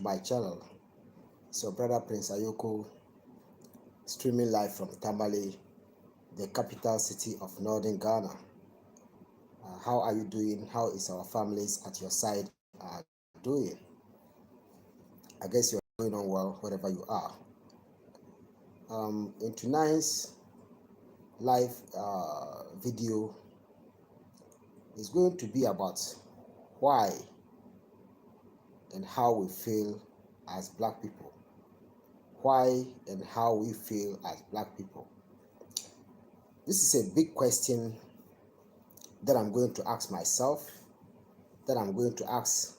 to my channel. It's your brother Prince Ayoko, streaming live from Tamale, the capital city of northern Ghana. How are you doing? How is our families at your side doing? I guess you're going on well wherever you are. In tonight's live video is going to be about why and how we feel as Black people. Why and how we feel as Black people. This is a big question that I'm going to ask myself, that I'm going to ask,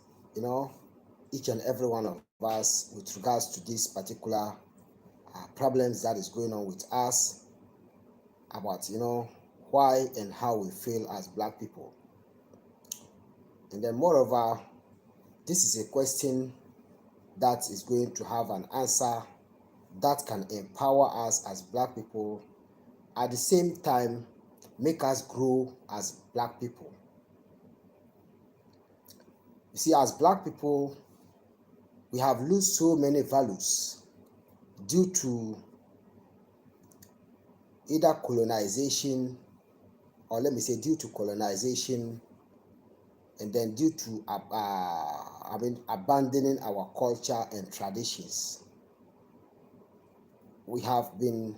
each and every one of us with regards to this particular problems that is going on with us about, why and how we feel as Black people. And then moreover, this is a question that is going to have an answer that can empower us as Black people, at the same time make us grow as Black people. You see, as Black people, we have lost so many values due to either colonization, or let me say due to colonization, and then due to abandoning our culture and traditions. We have been,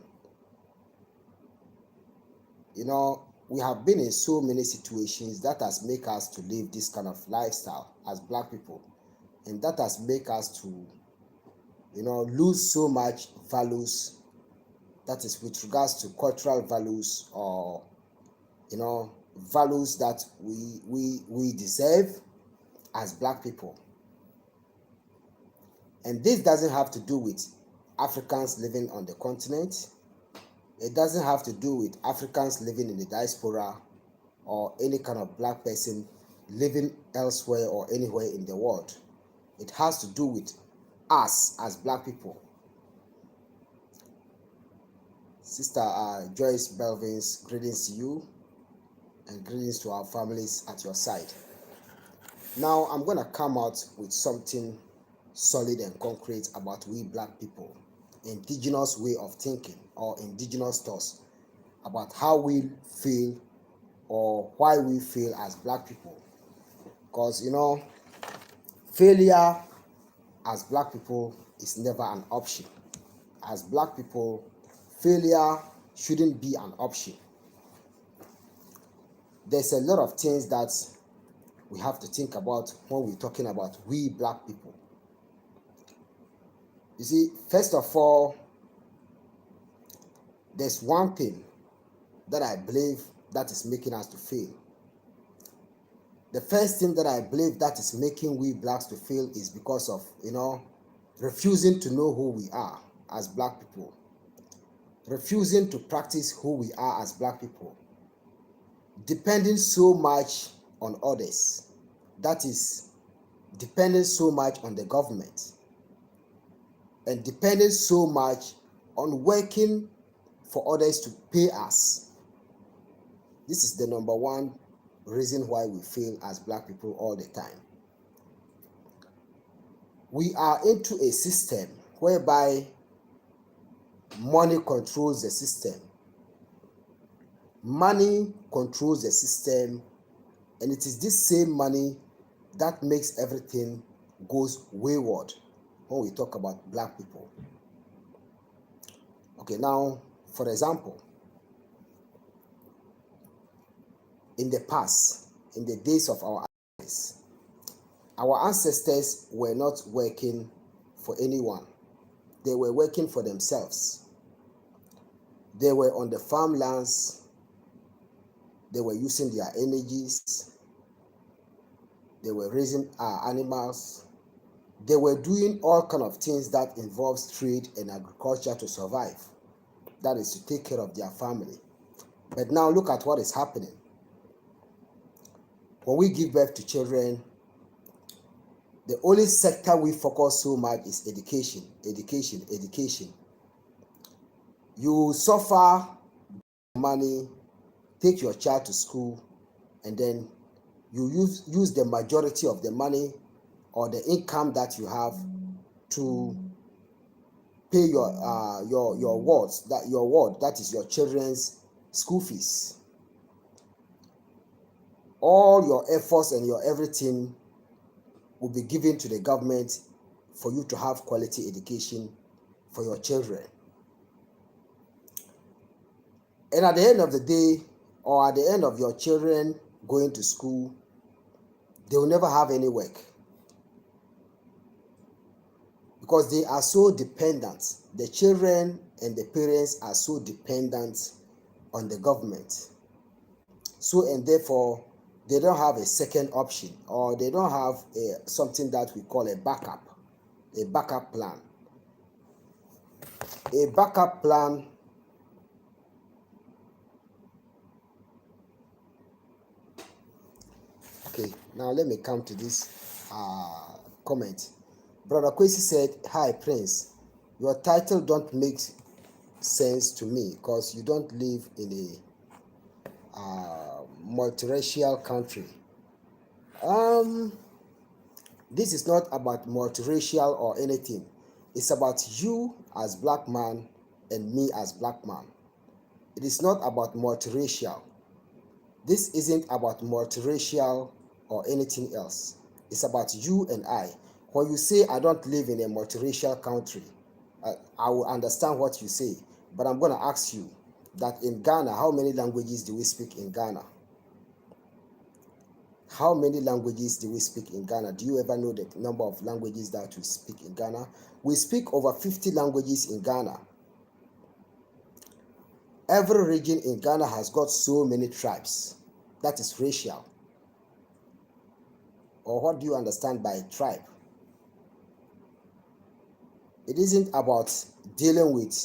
we have been in so many situations that has made us to live this kind of lifestyle as Black people, and that has made us to, lose so much values, that is with regards to cultural values, or values that we deserve as Black people. And this doesn't have to do with Africans living on the continent. It doesn't have to do with Africans living in the diaspora, or any kind of Black person living elsewhere or anywhere in the world. It has to do with us as Black people. Sister Joyce Belvins, greetings to you, and greetings to our families at your side. Now I'm going to come out with something solid and concrete about we Black people, indigenous way of thinking, or indigenous thoughts about how we feel or why we feel as Black people. Because failure as Black people is never an option. As Black people, failure shouldn't be an option. There's a lot of things that we have to think about when we're talking about we Black people. You see, first of all, there's one thing that I believe that is making us to fail. The first thing that I believe that is making we Blacks to fail is because of, refusing to know who we are as Black people. Refusing to practice who we are as Black people. Depending so much on others. That is, depending so much on the government. And depending so much on working for others to pay us. This is the number one reason why we fail as Black people all the time. We are into a system whereby money controls the system. Money controls the system, and it is this same money that makes everything goes wayward when we talk about Black people. Okay, now, for example, in the past, in the days of our ancestors were not working for anyone. They were working for themselves. They were on the farmlands. They were using their energies. They were raising animals. They were doing all kinds of things that involves trade and agriculture to survive. That is to take care of their family. But now look at what is happening. When we give birth to children, the only sector we focus so much is education, education, education. You suffer money, take your child to school, and then you use the majority of the money or the income that you have to pay your wards, that is your children's school fees. All your efforts and your everything will be given to the government for you to have quality education for your children. And at the end of the day, or at the end of your children going to school, they will never have any work, because they are so dependent. The children and the parents are so dependent on the government. So, and therefore, they don't have a second option, or they don't have something that we call a backup plan. A backup plan Okay, now let me come to this comment. Brother Kwesi said, "Hi Prince, your title don't make sense to me because you don't live in a multiracial country." This is not about multiracial or anything. It's about you as black man and me as black man. It is not about multiracial. This isn't about multiracial or anything else. It's about you and I. When you say I don't live in a multiracial country, I will understand what you say, but I'm going to ask you that in Ghana, how many languages do we speak in Ghana? How many languages do we speak in Ghana? Do you ever know the number of languages that we speak in Ghana? We speak over 50 languages in Ghana. Every region in Ghana has got so many tribes. That is racial. Or what do you understand by tribe? It isn't about dealing with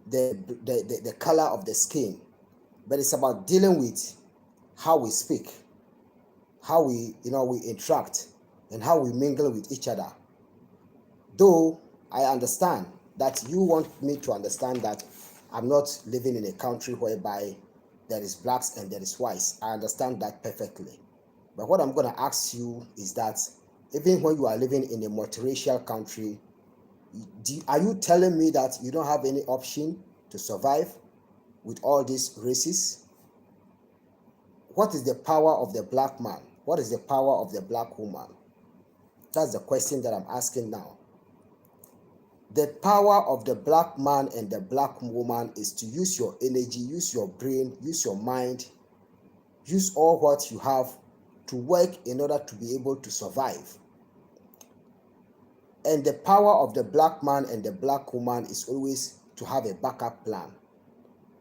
the color of the skin, but it's about dealing with how we speak, how we interact, and how we mingle with each other. Though I understand that you want me to understand that I'm not living in a country whereby there is blacks and there is whites. I understand that perfectly. But what I'm going to ask you is that even when you are living in a multiracial country, are you telling me that you don't have any option to survive with all these races? What is the power of the black man? What is the power of the black woman? That's the question that I'm asking now. The power of the black man and the black woman is to use your energy, use your brain, use your mind, use all what you have to work in order to be able to survive. And the power of the black man and the black woman is always to have a backup plan,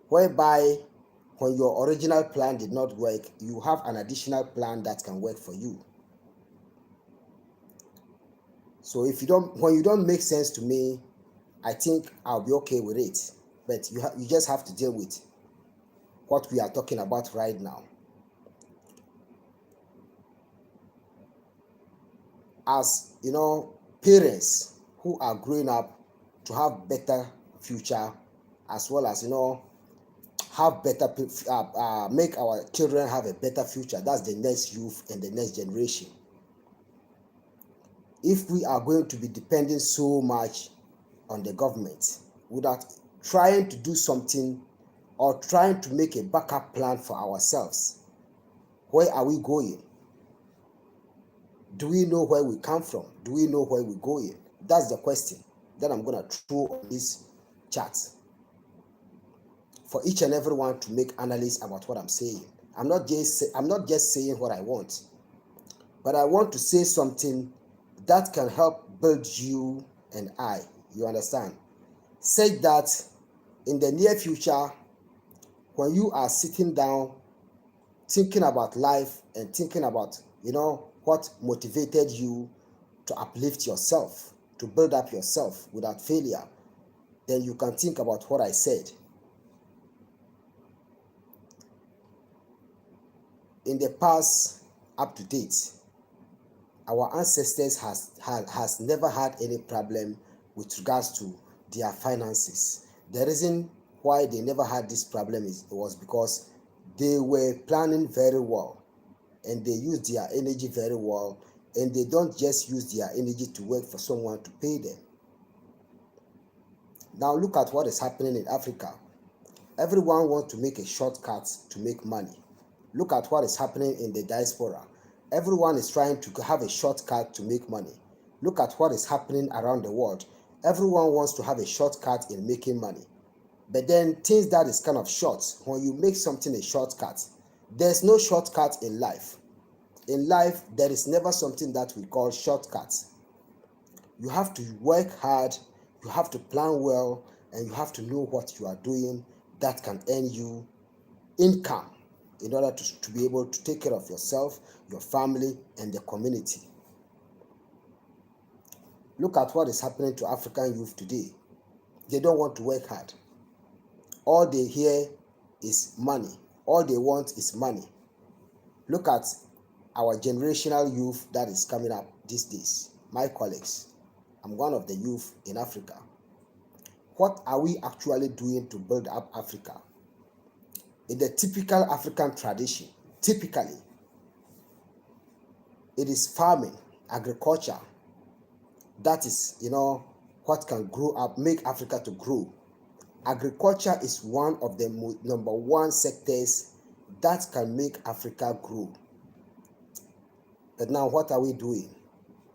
whereby when your original plan did not work, you have an additional plan that can work for you. So when you don't make sense to me, I think I'll be okay with it. But you just have to deal with what we are talking about right now. As parents who are growing up to have better future, as well as have better make our children have a better future. That's the next youth and the next generation. If we are going to be depending so much on the government without trying to do something or trying to make a backup plan for ourselves, where are we going? Do we know where we come from? Do we know where we're going? That's the question that I'm going to throw on this chat for each and everyone to make analysis about what I'm saying. I'm not just saying what I want, but I want to say something that can help build you and I. You understand? Say that in the near future, when you are sitting down thinking about life and thinking about what motivated you to uplift yourself, to build up yourself without failure, then you can think about what I said. In the past, up to date, our ancestors has never had any problem with regards to their finances. The reason why they never had this problem was because they were planning very well. and they use their energy very well, and they don't just use their energy to work for someone to pay them. Now look at what is happening in Africa. Everyone wants to make a shortcut to make money. Look at what is happening in the diaspora. Everyone is trying to have a shortcut to make money. Look at what is happening around the world. Everyone wants to have a shortcut in making money. But then things that is kind of short, when you make something a shortcut, there's no shortcut in life. In life, there is never something that we call shortcuts. You have to work hard, you have to plan well, and you have to know what you are doing that can earn you income in order to be able to take care of yourself, your family, and the community. Look at what is happening to African youth today. They don't want to work hard. All they hear is money. All they want is money. Look at our generational youth that is coming up these days. My colleagues, I'm one of the youth in Africa. What are we actually doing to build up Africa? In the typical African tradition, typically, it is farming, agriculture. That is, what can grow up, make Africa to grow. Agriculture is one of the number one sectors that can make Africa grow. But now what are we doing?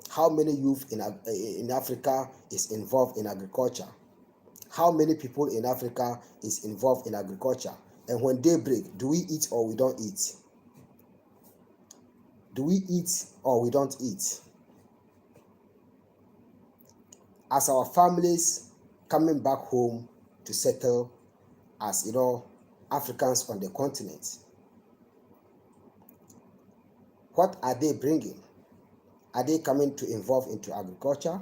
How many youth in Africa is involved in agriculture? How many people in Africa is involved in agriculture? And when day break, do we eat or we don't eat? Do we eat or we don't eat? As our families coming back home to settle as Africans on the continent, what are they bringing? Are they coming to involve into agriculture?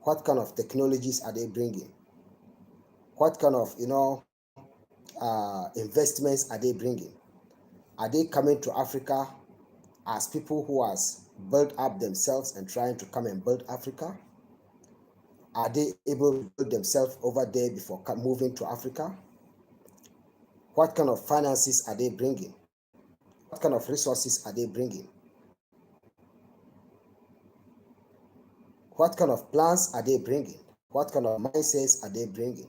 What kind of technologies are they bringing? What kind of investments are they bringing? Are they coming to Africa as people who has built up themselves and trying to come and build Africa? Are they able to build themselves over there before moving to Africa? What kind of finances are they bringing? What kind of resources are they bringing? What kind of plans are they bringing? What kind of mindsets are they bringing?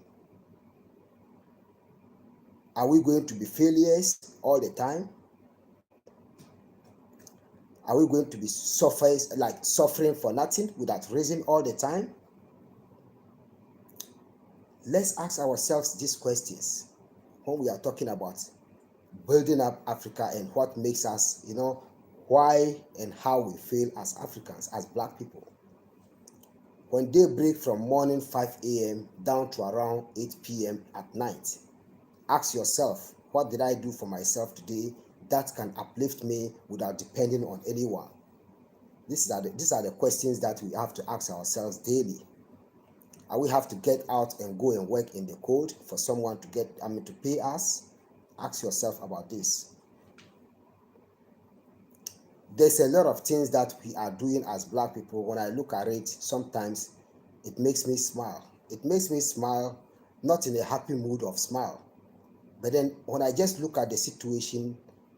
Are we going to be failures all the time? Are we going to be suffering for nothing without raising all the time? Let's ask ourselves these questions when we are talking about building up Africa and what makes us, why and how we feel as Africans, as Black people. When they break from morning 5 a.m. down to around 8 p.m. at night, ask yourself, what did I do for myself today that can uplift me without depending on anyone? These are the questions that we have to ask ourselves daily. And we have to get out and go and work in the cold for someone to to pay us. Ask yourself about this. There's a lot of things that we are doing as Black people. When I look at it, sometimes it makes me smile. It makes me smile, not in a happy mood of smile. But then when I just look at the situation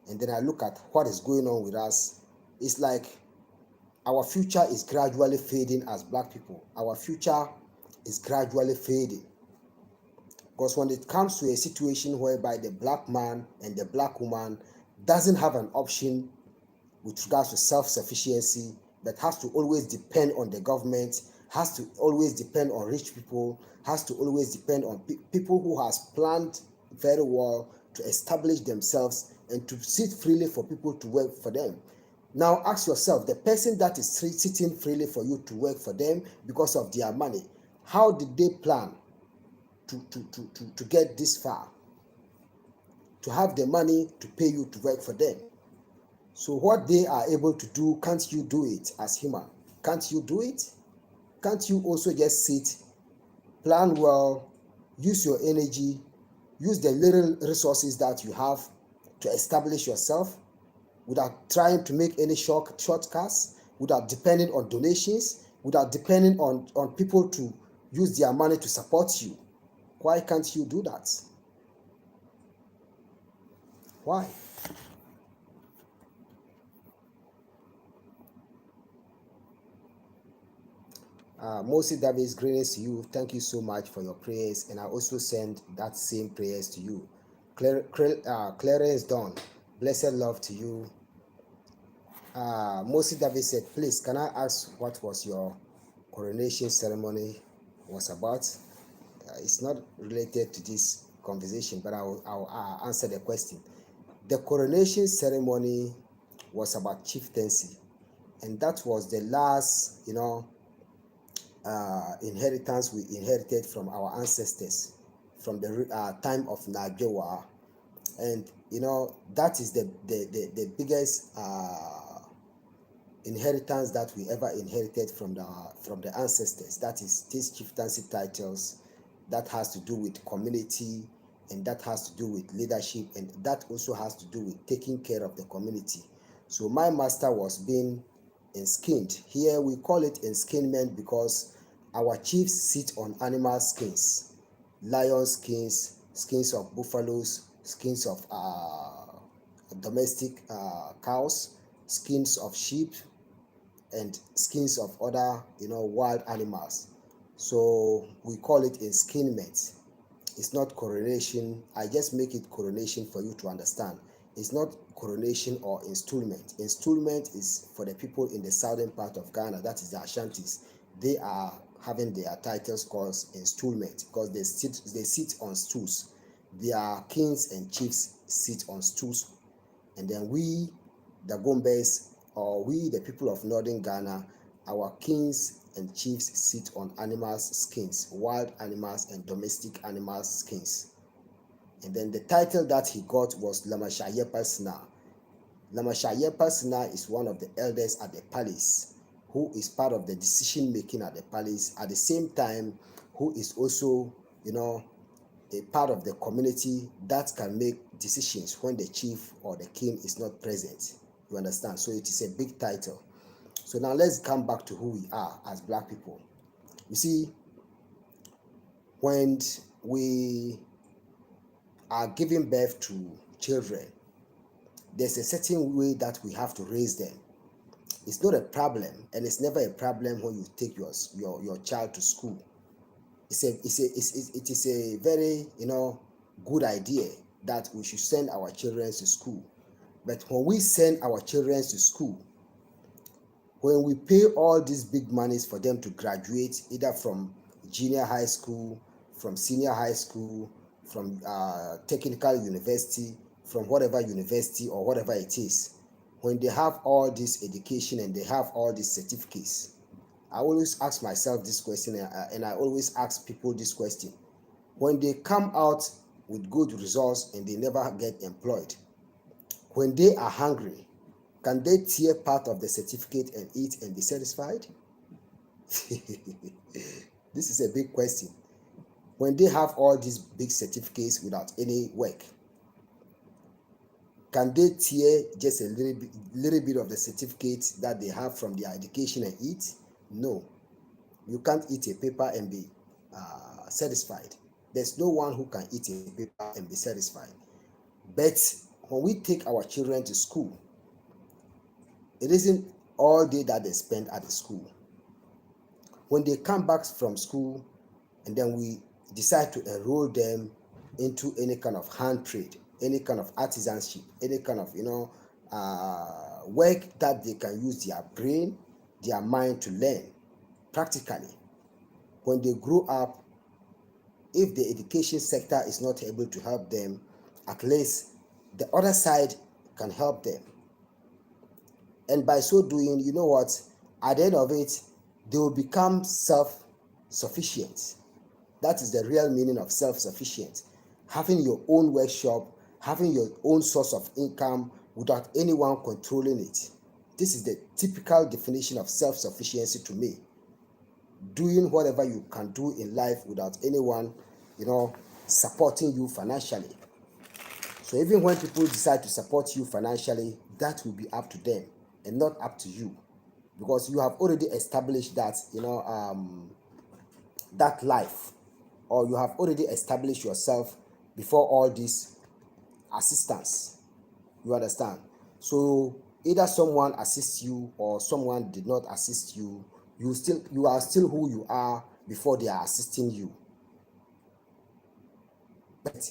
and then I look at what is going on with us, it's like our future is gradually fading as Black people. Our future is gradually fading. Because when it comes to a situation whereby the Black man and the Black woman doesn't have an option with regards to self-sufficiency, but has to always depend on the government, has to always depend on rich people, has to always depend on people who has planned very well to establish themselves and to sit freely for people to work for them. Now ask yourself, the person that is sitting freely for you to work for them because of their money, how did they plan to get this far? To have the money to pay you to work for them. So what they are able to do, can't you do it as human? Can't you do it? Can't you also just sit, plan well, use your energy, use the little resources that you have to establish yourself without trying to make any shortcuts, without depending on donations, without depending on people to use their money to support you? Why can't you do that? Why? Moses Davis, greetings to you. Thank you so much for your prayers, and I also send that same prayers to you. Clarence Dawn, blessed love to you. Moses Davis said, please, can I ask what was your coronation ceremony was about? It's not related to this conversation, but I'll answer the question. The coronation ceremony was about chieftaincy, and that was the last, inheritance we inherited from our ancestors from the time of Nagewa. And that is the biggest inheritance that we ever inherited from the ancestors. That is these chieftaincy titles that has to do with community, and that has to do with leadership, and that also has to do with taking care of the community. So my master was being enskinned. Here we call it enskinment because our chiefs sit on animal skins, lion skins, skins of buffaloes, skins of domestic cows, skins of sheep, and skins of other wild animals. So we call it enskinment. It's not coronation. I just make it coronation for you to understand. It's not coronation or installment. Installment is for the people in the southern part of Ghana, that is the Ashantis. They are having their titles called installment because they sit on stools. Their kings and chiefs sit on stools, and then we, the Gombes, or we, the people of northern Ghana, our kings and chiefs sit on animals' skins, wild animals and domestic animals' skins. And then the title that he got was Lamashayepa Sna. Lamashayepa Sna is one of the elders at the palace, who is part of the decision making at the palace, at the same time, who is also, a part of the community that can make decisions when the chief or the king is not present. You understand? So it is a big title. So now let's come back to who we are as black people. You see, when we are giving birth to children, there's a certain way that we have to raise them. It's not a problem, and it's never a problem when you take your child to school. It is a very good idea that we should send our children to school. But when we send our children to school, when we pay all these big monies for them to graduate, either from junior high school, from senior high school, from technical university, from whatever university or whatever it is, when they have all this education and they have all these certificates, I always ask myself this question, and I always ask people this question. When they come out with good results and they never get employed, when they are hungry, can they tear part of the certificate and eat and be satisfied? This is a big question. When they have all these big certificates without any work, can they tear just a little bit of the certificate that they have from their education and eat? No. You can't eat a paper and be satisfied. There's no one who can eat a paper and be satisfied. But when we take our children to school, it isn't all day that they spend at the school. When they come back from school, and then we decide to enroll them into any kind of hand trade, any kind of artisanship, any kind of work that they can use their brain, their mind to learn practically. When they grow up, if the education sector is not able to help them, at least the other side can help them. And by so doing, you know what? At the end of it, they will become self-sufficient. That is the real meaning of self-sufficient. Having your own workshop, having your own source of income without anyone controlling it. This is the typical definition of self-sufficiency to me. Doing whatever you can do in life without anyone, supporting you financially. So even when people decide to support you financially, that will be up to them and not up to you, because you have already established that that life, or you have already established yourself before all this assistance. You understand? So either someone assists you or someone did not assist you, you are still who you are before they are assisting you. But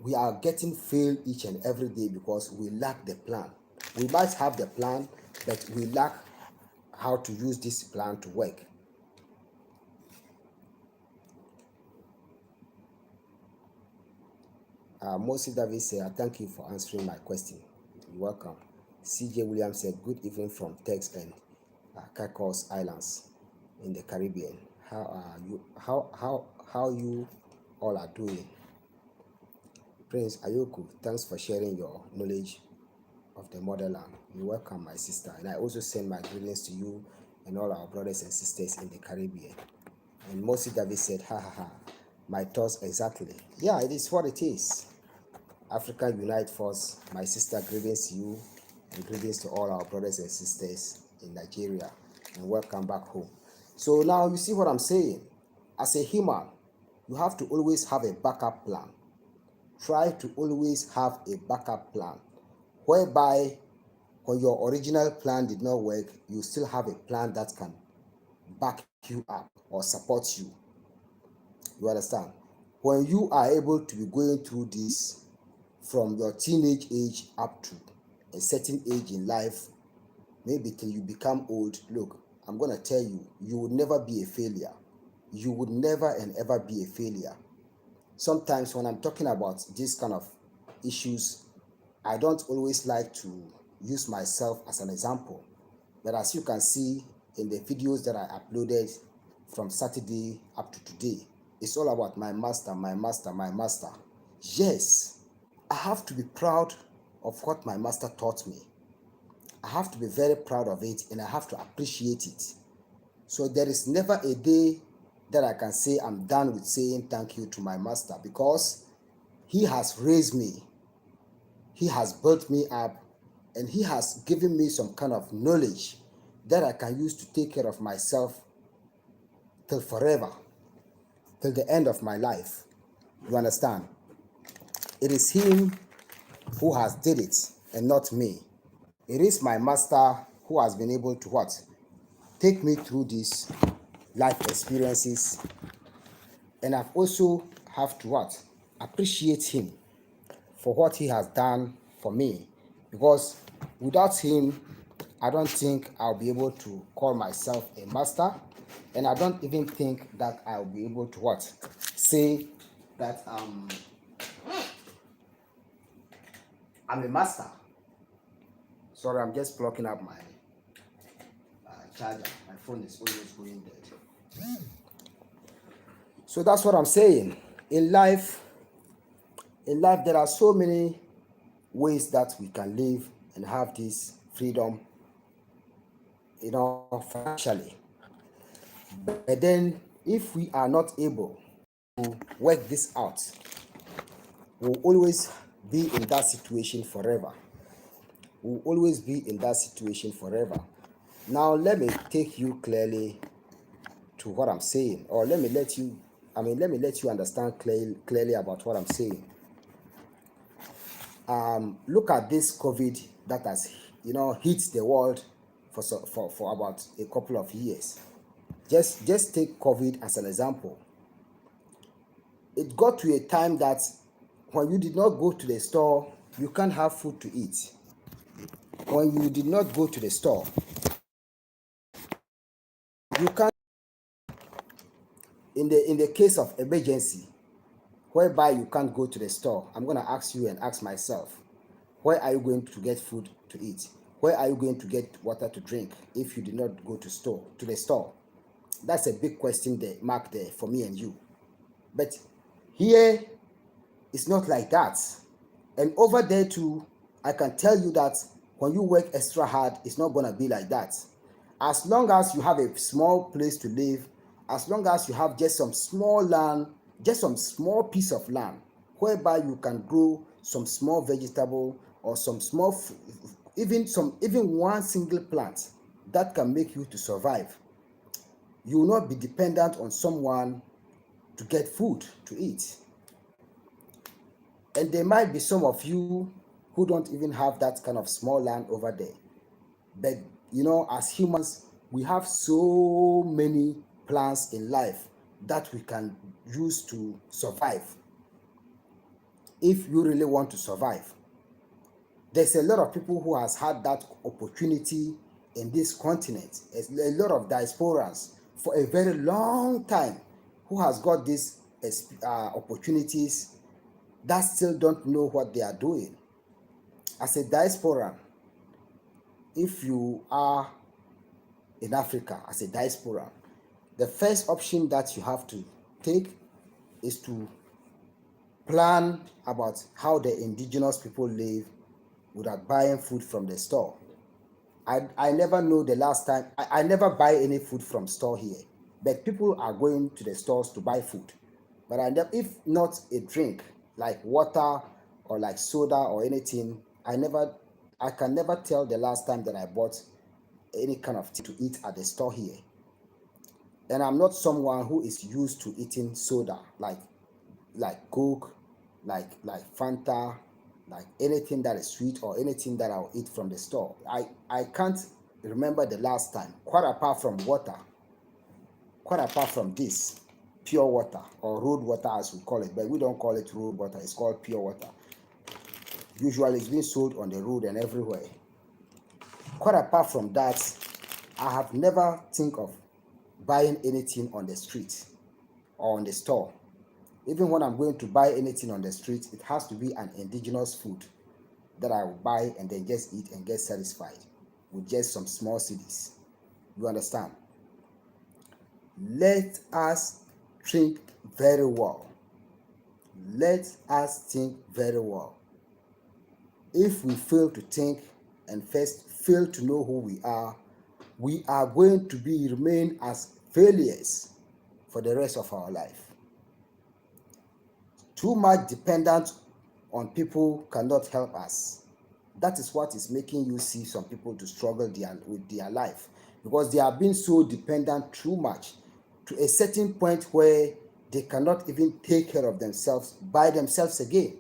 we are getting failed each and every day because we lack the plan. We might have the plan, but we lack how to use this plan to work. Moses David said, thank you for answering my question. You're welcome. CJ Williams said, good evening from Tex and Caicos Islands in the Caribbean. How are you? How you all are doing? Prince Ayoku, thanks for sharing your knowledge of the motherland. You're welcome, my sister. And I also send my greetings to you and all our brothers and sisters in the Caribbean. And Moses David said, ha ha ha, my thoughts exactly. Yeah, it is what it is. Africa Unite Force, my sister, greetings to you and greetings to all our brothers and sisters in Nigeria, and welcome back home. So now you see what I'm saying. As a human, you have to always have a backup plan. Try to always have a backup plan, whereby when your original plan did not work, you still have a plan that can back you up or support you. You understand? When you are able to be going through this from your teenage age up to a certain age in life, maybe till you become old, look, I'm going to tell you, you would never be a failure. You would never and ever be a failure. Sometimes when I'm talking about these kind of issues, I don't always like to use myself as an example. But as you can see in the videos that I uploaded from Saturday up to today, it's all about my master, my master, my master. Yes, I have to be proud of what my master taught me. I have to be very proud of it and I have to appreciate it. So there is never a day that I can say I'm done with saying thank you to my master, because he has raised me, he has built me up, and he has given me some kind of knowledge that I can use to take care of myself till forever, till the end of my life. You understand? It is him who has did it and not me. It is my master who has been able to what? Take me through these life experiences, and I've also have to what? Appreciate him for what he has done for me, because without him, I don't think I'll be able to call myself a master, and I don't even think that I'll be able to what? Say that I'm a master. Sorry, I'm just plucking up my charger. My phone is always going dead. So that's what I'm saying. In life, there are so many ways that we can live and have this freedom, financially. But then, if we are not able to work this out, we'll always be in that situation forever. We'll always be in that situation forever. Now, let me take you clearly to what I'm saying, or let me let you understand clearly about what I'm saying. Look at this COVID that has, hit the world for about a couple of years. Just take COVID as an example. It got to a time that when you did not go to the store, you can't have food to eat. When you did not go to the store, you can't. In the case of emergency, whereby you can't go to the store, I'm going to ask you and ask myself, where are you going to get food to eat? Where are you going to get water to drink if you did not go to the store? That's a big question there, mark there for me and you. But here, it's not like that. And over there too, I can tell you that when you work extra hard, it's not going to be like that. As long as you have a small place to live, as long as you have just some small land, just some small piece of land, whereby you can grow some small vegetable or some small, even one single plant that can make you to survive, you will not be dependent on someone to get food to eat. And there might be some of you who don't even have that kind of small land over there. But as humans, we have so many plans in life that we can use to survive. If you really want to survive, there's a lot of people who has had that opportunity in this continent. There's a lot of diasporans for a very long time who has got these opportunities that still don't know what they are doing. As a diaspora, if you are in Africa as a diaspora, the first option that you have to take is to plan about how the indigenous people live without buying food from the store. I never know the last time, I never buy any food from store here, but people are going to the stores to buy food. But I never, if not a drink like water or like soda or anything, I can never tell the last time that I bought any kind of thing to eat at the store here. And I'm not someone who is used to eating soda like Coke, like Fanta, like anything that is sweet or anything that I'll eat from the store. I can't remember the last time, quite apart from this pure water or road water as we call it, but we don't call it road water, it's called pure water. Usually it's being sold on the road and everywhere. Quite apart from that, I have never think of buying anything on the street or on the store. Even when I'm going to buy anything on the street, it has to be an indigenous food that I will buy and then just eat and get satisfied with just some small cedis. You understand? Let us think very well. Let us think very well. If we fail to think and first fail to know who we are going to be remain as failures for the rest of our life. Too much dependence on people cannot help us. That is what is making you see some people to struggle with their life, because they are being so dependent too much to a certain point where they cannot even take care of themselves by themselves again.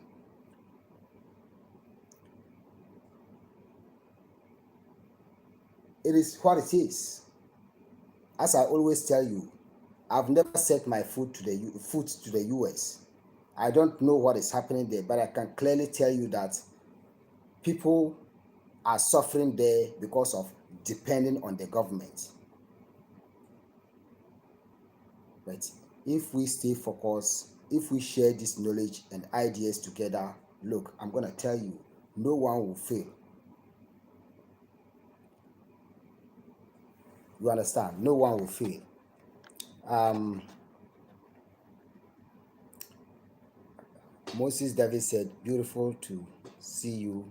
It is what it is. As I always tell you, I've never set my foot to the US. I don't know what is happening there, but I can clearly tell you that people are suffering there because of depending on the government. But if we stay focused, if we share this knowledge and ideas together, look, I'm going to tell you, no one will fail. You understand? No one will fail. Moses David said, beautiful to see you,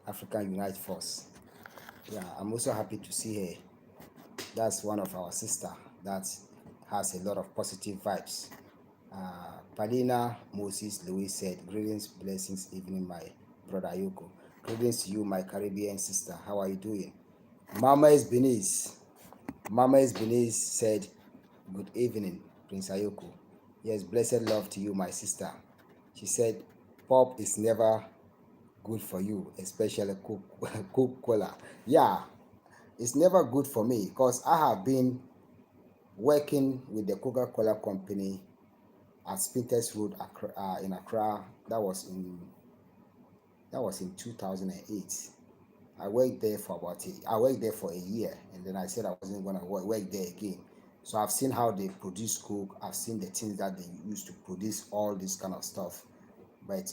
African Unite Force. Yeah, I'm also happy to see her. That's one of our sister that has a lot of positive vibes. Palina Moses Louis said, greetings, blessings, evening, my brother Yoko. Greetings to you, my Caribbean sister. How are you doing? Mama is Benin said, good evening, Prince Ayoko. Yes, blessed love to you, my sister. She said, pop is never good for you, especially Coca-Cola. Yeah, it's never good for me because I have been working with the Coca-Cola company at Spinters Road in Accra. That was in 2008. I worked there for a year, and then I said I wasn't gonna work there again. So I've seen how they produce Coke. I've seen the things that they use to produce all this kind of stuff. But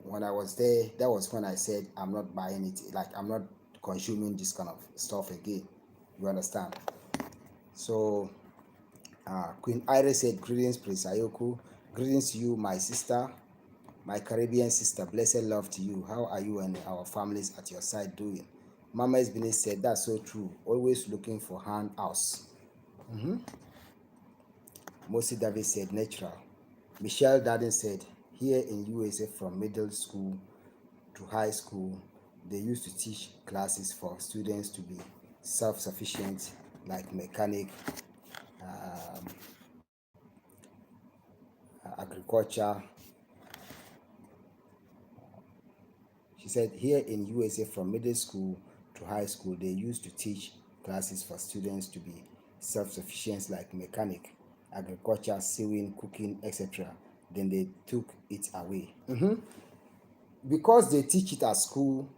when I was there, that was when I said I'm not buying it. Like I'm not consuming this kind of stuff again. You understand? So Queen Iris said, greetings, Prince Ayoku. Greetings to you, my sister, my Caribbean sister. Blessed love to you. How are you and our families at your side doing? Mama Esbini said, that's so true. Always looking for handouts. Mosi David said, natural. Michelle Darden said, here in USA from middle school to high school, they used to teach classes for students to be self-sufficient, like mechanic, agriculture. She said, here in USA from middle school to high school, they used to teach classes for students to be self-sufficient, like mechanic, agriculture, sewing, cooking, etc. Then they took it away. Because they teach it at school,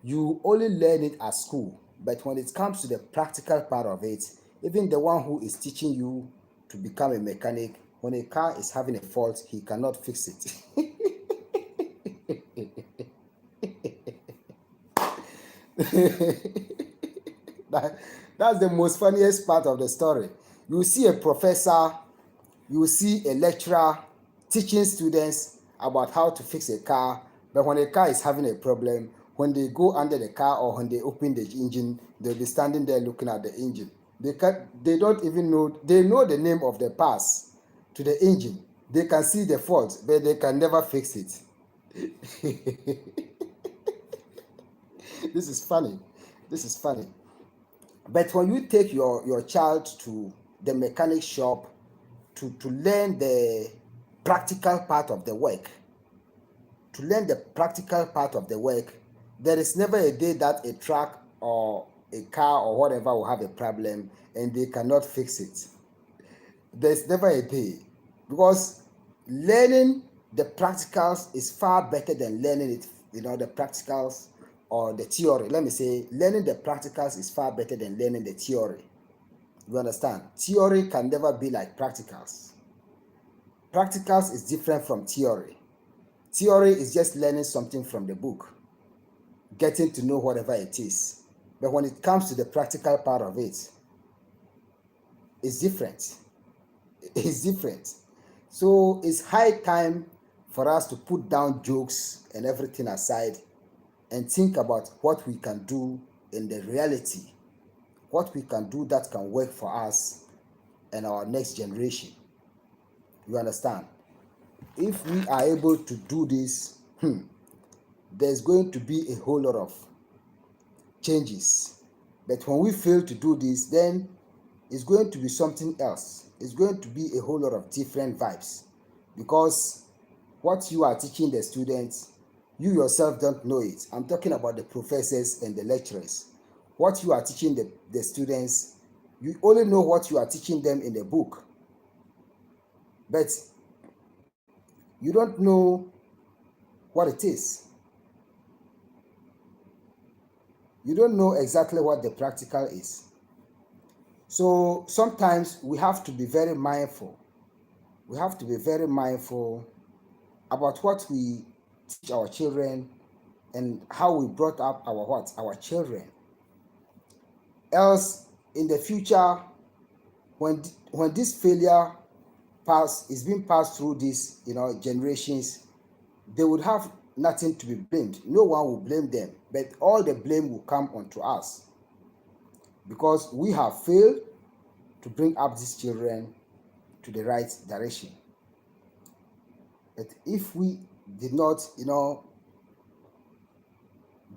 you only learn it at school. But when it comes to the practical part of it, even the one who is teaching you to become a mechanic, when a car is having a fault, he cannot fix it. that, that's the most funniest part of the story. You see a professor, you see a lecturer teaching students about how to fix a car, but when a car is having a problem, when they go under the car or when they open the engine, they'll be standing there looking at the engine. They don't even know, they know the name of the parts to the engine. They can see the fault, but they can never fix it. This is funny. This is funny. But when you take your child to the mechanic shop to learn the practical part of the work, there is never a day that a truck or a car or whatever will have a problem and they cannot fix it. There's never a day, because learning the practicals is far better than learning it, the practicals or the theory. Let me say, learning the practicals is far better than learning the theory. You understand? Theory can never be like practicals. Practicals is different from theory. Theory is just learning something from the book, getting to know whatever it is. But when it comes to the practical part of it, it's different. It's different. So it's high time for us to put down jokes and everything aside and think about what we can do in the reality, what we can do that can work for us and our next generation. You understand? If we are able to do this, there's going to be a whole lot of changes. But when we fail to do this, then it's going to be something else. It's going to be a whole lot of different vibes, because what you are teaching the students, you yourself don't know it. I'm talking about the professors and the lecturers. What you are teaching the students, you only know what you are teaching them in the book, but you don't know what it is. You don't know exactly what the practical is. So sometimes we have to be very mindful. We have to be very mindful about what we teach our children and how we brought up our children. Else, in the future, when this failure is being passed through these generations, they would have nothing to be blamed. No one will blame them, but all the blame will come onto us, because we have failed to bring up these children to the right direction. But if we did not,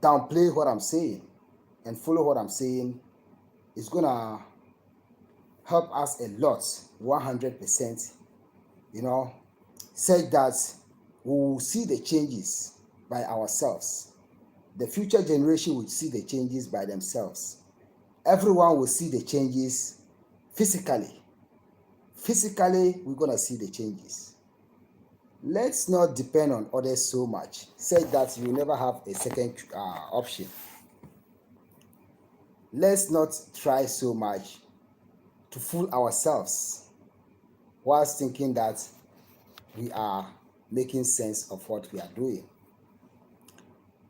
downplay what I'm saying and follow what I'm saying, it's gonna help us a lot, 100%. Said that we will see the changes by ourselves. The future generation will see the changes by themselves. Everyone will see the changes physically. Physically, we're gonna see the changes. Let's not depend on others so much. Said that you never have a second option. Let's not try so much to fool ourselves whilst thinking that we are making sense of what we are doing.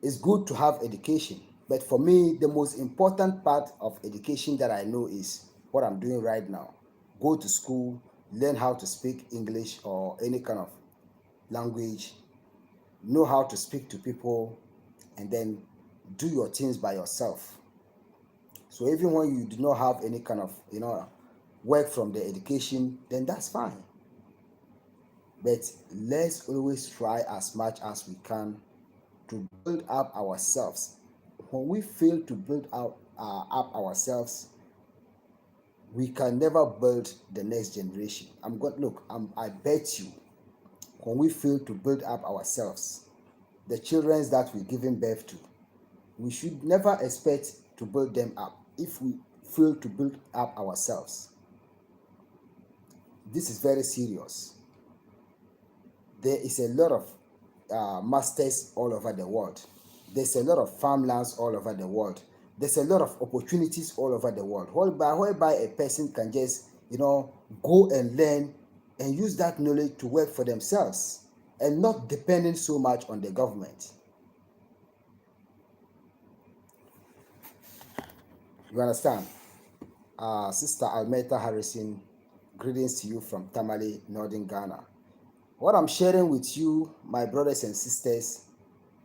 It's good to have education, but for me, the most important part of education that I know is what I'm doing right now. Go to school, learn how to speak English or any kind of language, know how to speak to people, and then do your things by yourself. So even when you do not have any kind of work from the education, then that's fine. But let's always try as much as we can to build up ourselves. When we fail to build up ourselves, we can never build the next generation. I bet you, when we fail to build up ourselves, the children that we're giving birth to, we should never expect to build them up. If we fail to build up ourselves. This is very serious. There is a lot of masters all over the world. There's a lot of farmlands all over the world. There's a lot of opportunities all over the world whereby a person can just, go and learn and use that knowledge to work for themselves and not depending so much on the government. You understand? Sister Almeta Harrison, greetings to you from Tamale, Northern Ghana. What I'm sharing with you, my brothers and sisters,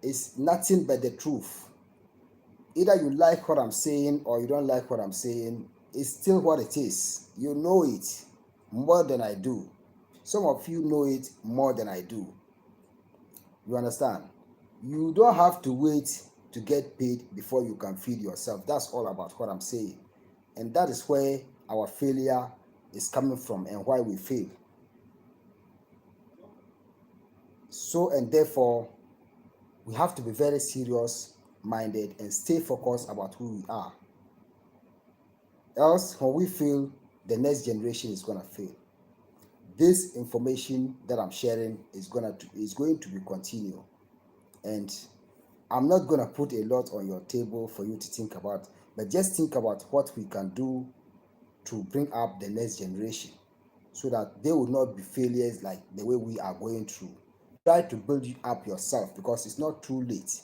is nothing but the truth. Either you like what I'm saying or you don't like what I'm saying, it's still what it is. You know it more than I do. Some of you know it more than I do. You understand? You don't have to wait to get paid before you can feed yourself. That's all about what I'm saying. And that is where our failure is coming from and why we fail. So, and therefore, we have to be very serious minded and stay focused about who we are. Else, when we fail, the next generation is going to fail. This information that I'm sharing is going to be continued, and I'm not going to put a lot on your table for you to think about, but just think about what we can do to bring up the next generation so that they will not be failures like the way we are going through. Try to build up yourself because it's not too late.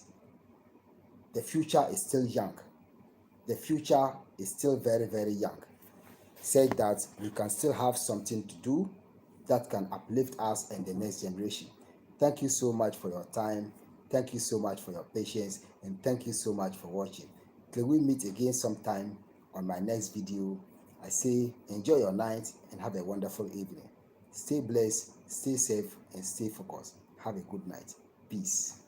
The future is still young. The future is still very, very young. Said that we can still have something to do that can uplift us and the next generation. Thank you so much for your time. Thank you so much for your patience, and thank you so much for watching. Till we meet again sometime on my next video, I say enjoy your night and have a wonderful evening. Stay blessed, stay safe, and stay focused. Have a good night. Peace.